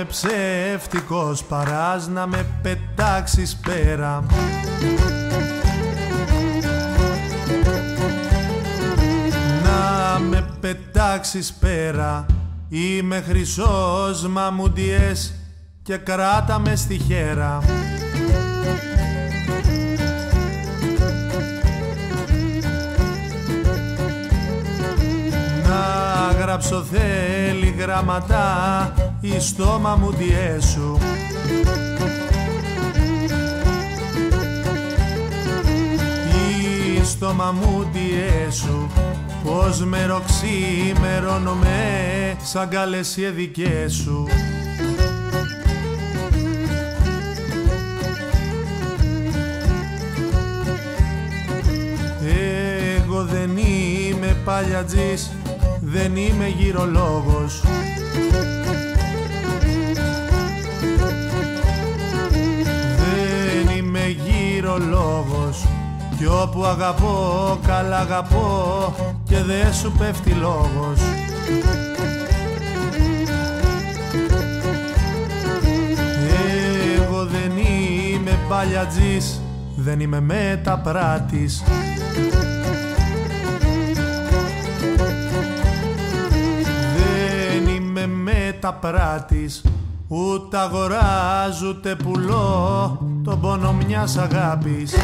ψεύτικος παράς να με πετάξεις πέρα. Να με πετάξεις πέρα. Είμαι χρυσός μαμουντιές και κράτα με στη χέρα. Να γράψω θέλει γραμματά εις το μαμουντιές σου. Εις το μαμουντιές σου πως μεροξήμερωνομαι σαν καλές οι δικές σου. Εγώ δεν είμαι παλιατζής, δεν είμαι γυρολόγος. Δεν είμαι γυρολόγος κι όπου αγαπώ, καλά αγαπώ και δεν σου πέφτει λόγος. Εγώ δεν είμαι παλιατζής, δεν είμαι μεταπράτης. Δεν είμαι μεταπράτης, ούτε αγοράζω ούτε πουλώ τον πόνο μιας αγάπης.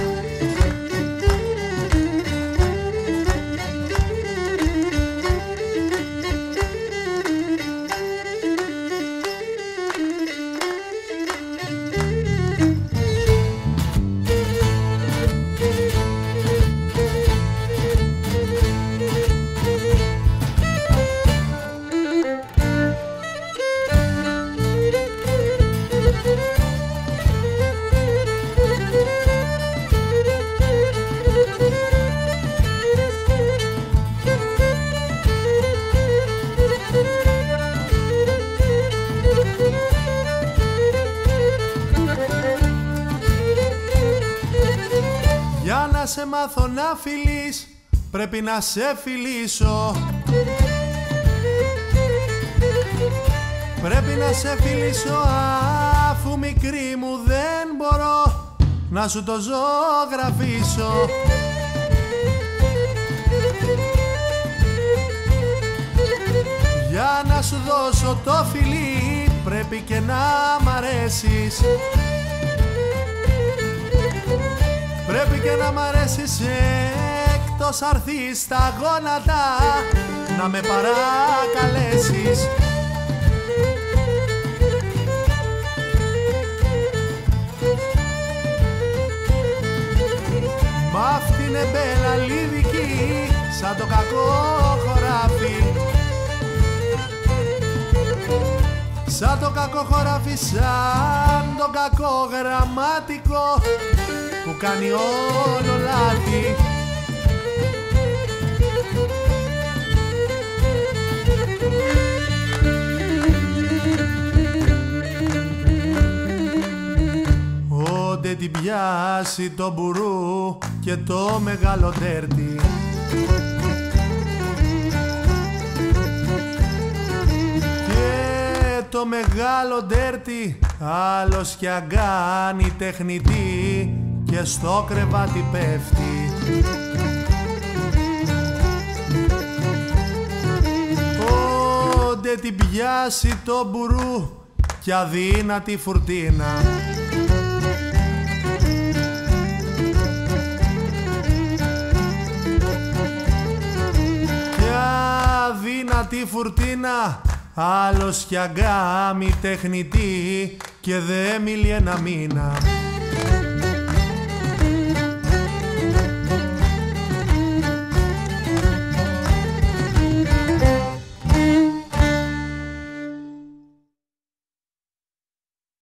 Για να σε μάθω να φιλείς, πρέπει να σε φιλήσω. Πρέπει να σε φιλήσω αφού μικρή μου δεν μπορώ να σου το ζωγραφίσω. Για να σου δώσω το φιλί πρέπει και να μ' αρέσεις. Πρέπει και να μ' αρέσεις εκτός αρθείς στα γόνατα να με παρακαλέσεις. Μ' αυτήν εμπέλα λιδική σαν το κακό χωράφι. Σαν το κακό χωράφι, σαν το κακό γραμματικό που κάνει όλο λάθη. Όντε την πιάσει το μπουρού και το μεγάλο τέρτι. Και το μεγάλο τέρτι άλλος κι αγκάνει τεχνητή και στο κρεβάτι πέφτει. Όντε την πιάσει το μπουρού κι αδύνατη φουρτίνα. Κι αδύνατη φουρτίνα άλλος κι αγκάμι τεχνητή και δε μίλει ένα μήνα.